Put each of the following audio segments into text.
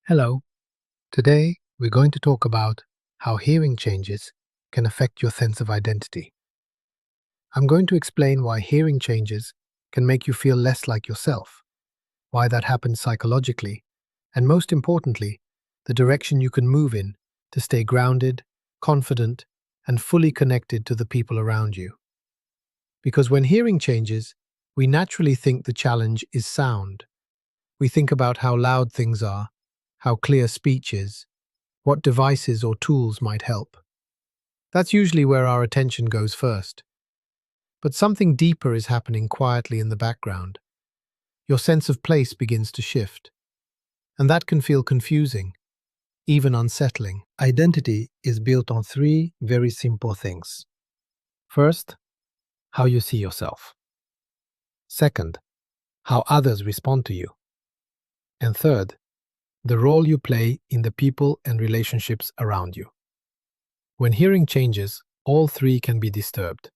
Hello. Today, we're going to talk about how hearing changes can affect your sense of identity. I'm going to explain why hearing changes can make you feel less like yourself, why that happens psychologically, and most importantly, the direction you can move in to stay grounded, confident, and fully connected to the people around you. Because when hearing changes, we naturally think the challenge is sound. We think about how loud things are, how clear speech is, what devices or tools might help. That's usually where our attention goes first. But something deeper is happening quietly in the background. Your sense of place begins to shift, and that can feel confusing, even unsettling. Identity is built on three very simple things. First, how you see yourself. Second, how others respond to you. And third, the role you play in the people and relationships around you. When hearing changes, all three can be disturbed.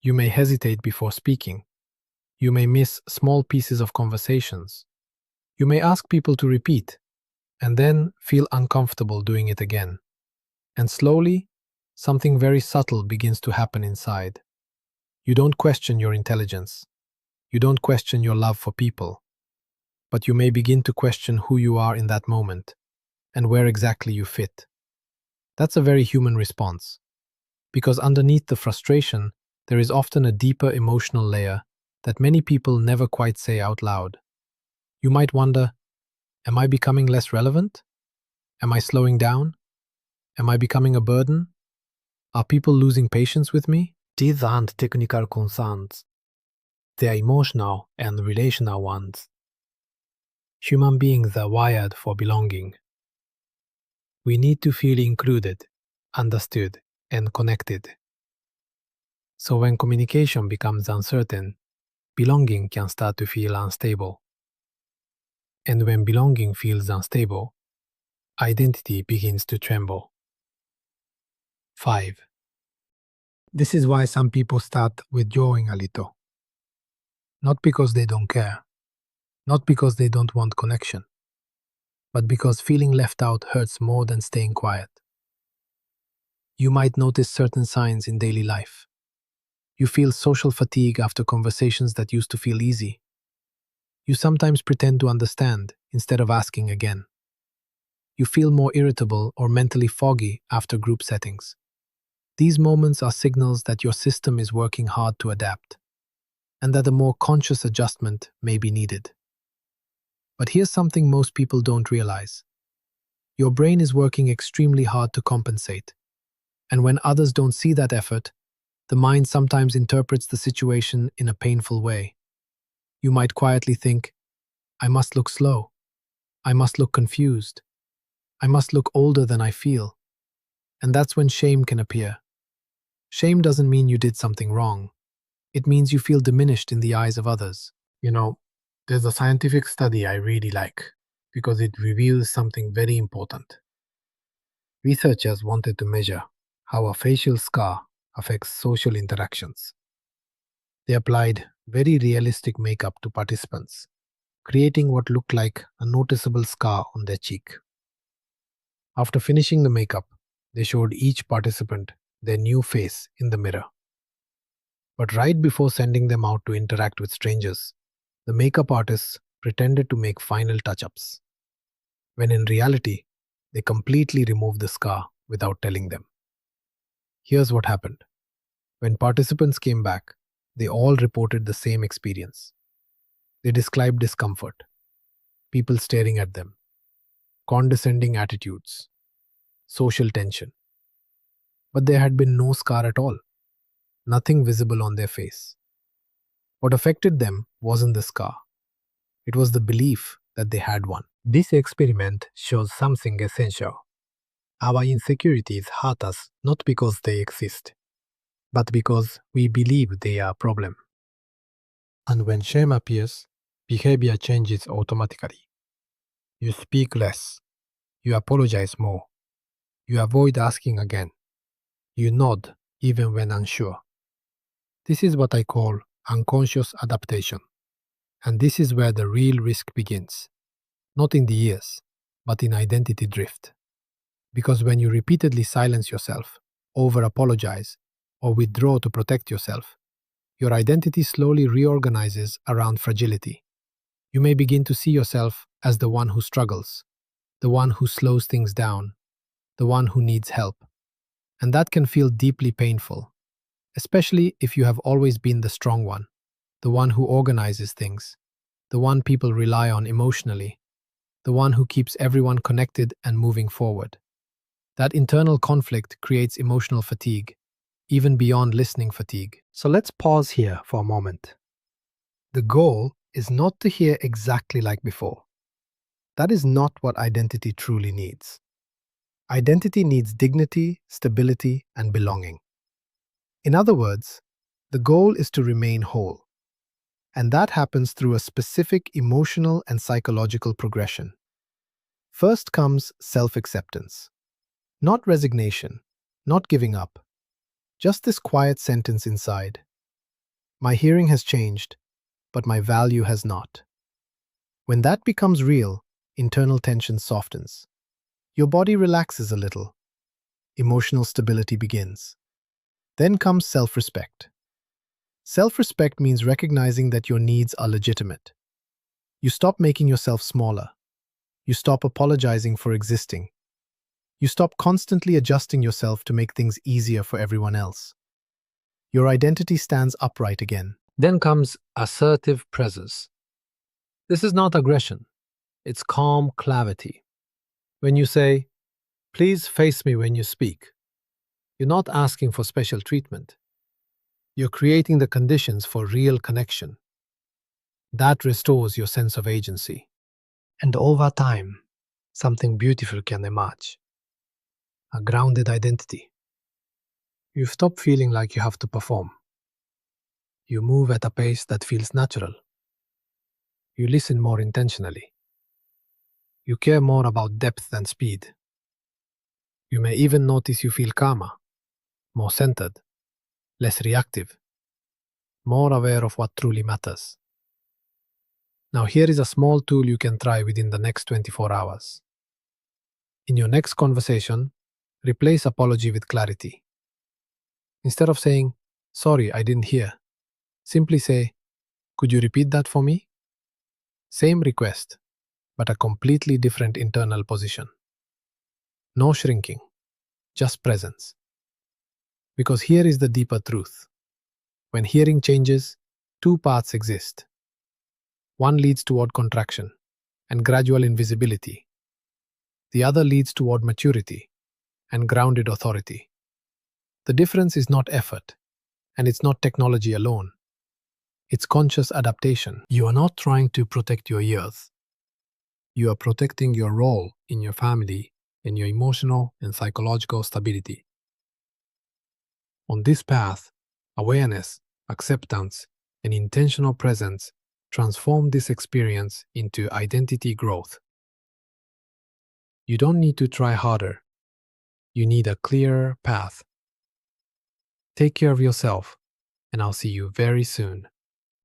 You may hesitate before speaking. You may miss small pieces of conversations. You may ask people to repeat, and then feel uncomfortable doing it again. And slowly, something very subtle begins to happen inside. You don't question your intelligence. You don't question your love for people. But you may begin to question who you are in that moment and where exactly you fit. That's a very human response, because underneath the frustration, there is often a deeper emotional layer that many people never quite say out loud. You might wonder, am I becoming less relevant? Am I slowing down? Am I becoming a burden? Are people losing patience with me? These aren't technical concerns. They are emotional and relational ones. Human beings are wired for belonging. We need to feel included, understood, and connected. So when communication becomes uncertain, belonging can start to feel unstable. And when belonging feels unstable, identity begins to tremble. 5. This is why some people start withdrawing a little. Not because they don't care, not because they don't want connection, but because feeling left out hurts more than staying quiet. You might notice certain signs in daily life. You feel social fatigue after conversations that used to feel easy. You sometimes pretend to understand instead of asking again. You feel more irritable or mentally foggy after group settings. These moments are signals that your system is working hard to adapt, and that a more conscious adjustment may be needed. But here's something most people don't realize. Your brain is working extremely hard to compensate, and when others don't see that effort, the mind sometimes interprets the situation in a painful way. You might quietly think, I must look slow. I must look confused. I must look older than I feel. And that's when shame can appear. Shame doesn't mean you did something wrong. It means you feel diminished in the eyes of others. There's a scientific study I really like because it reveals something very important. Researchers wanted to measure how a facial scar affects social interactions. They applied very realistic makeup to participants, creating what looked like a noticeable scar on their cheek. After finishing the makeup, they showed each participant their new face in the mirror. But right before sending them out to interact with strangers, the makeup artists pretended to make final touch-ups, when in reality, they completely removed the scar without telling them. Here's what happened. When participants came back, they all reported the same experience. They described discomfort, people staring at them, condescending attitudes, social tension. But there had been no scar at all, nothing visible on their face. What affected them wasn't the scar, it was the belief that they had one. This experiment shows something essential. Our insecurities hurt us not because they exist, but because we believe they are a problem. And when shame appears, behavior changes automatically. You speak less. You apologize more. You avoid asking again. You nod even when unsure. This is what I call unconscious adaptation. And this is where the real risk begins. Not in the ears, but in identity drift. Because when you repeatedly silence yourself, over-apologize, or withdraw to protect yourself, your identity slowly reorganizes around fragility. You may begin to see yourself as the one who struggles, the one who slows things down, the one who needs help. And that can feel deeply painful, especially if you have always been the strong one, the one who organizes things, the one people rely on emotionally, the one who keeps everyone connected and moving forward. That internal conflict creates emotional fatigue, even beyond listening fatigue. So let's pause here for a moment. The goal is not to hear exactly like before. That is not what identity truly needs. Identity needs dignity, stability, and belonging. In other words, the goal is to remain whole. And that happens through a specific emotional and psychological progression. First comes self-acceptance. Not resignation, not giving up. Just this quiet sentence inside. My hearing has changed, but my value has not. When that becomes real, internal tension softens. Your body relaxes a little. Emotional stability begins. Then comes self-respect. Self-respect means recognizing that your needs are legitimate. You stop making yourself smaller. You stop apologizing for existing. You stop constantly adjusting yourself to make things easier for everyone else. Your identity stands upright again. Then comes assertive presence. This is not aggression. It's calm clarity. When you say, "Please face me when you speak," you're not asking for special treatment. You're creating the conditions for real connection. That restores your sense of agency. And over time, something beautiful can emerge. A grounded identity. You stop feeling like you have to perform. You move at a pace that feels natural. You listen more intentionally. You care more about depth than speed. You may even notice you feel calmer, more centered, less reactive, more aware of what truly matters. Now here is a small tool you can try within the next 24 hours. In your next conversation, replace apology with clarity. Instead of saying, "Sorry, I didn't hear," simply say, "Could you repeat that for me?" Same request, but a completely different internal position. No shrinking, just presence. Because here is the deeper truth. When hearing changes, two paths exist. One leads toward contraction and gradual invisibility. The other leads toward maturity and grounded authority. The difference is not effort, and it's not technology alone. It's conscious adaptation. You are not trying to protect your ears. You are protecting your role in your family and your emotional and psychological stability. On this path, awareness, acceptance, and intentional presence transform this experience into identity growth. You don't need to try harder. You need a clearer path. Take care of yourself, and I'll see you very soon.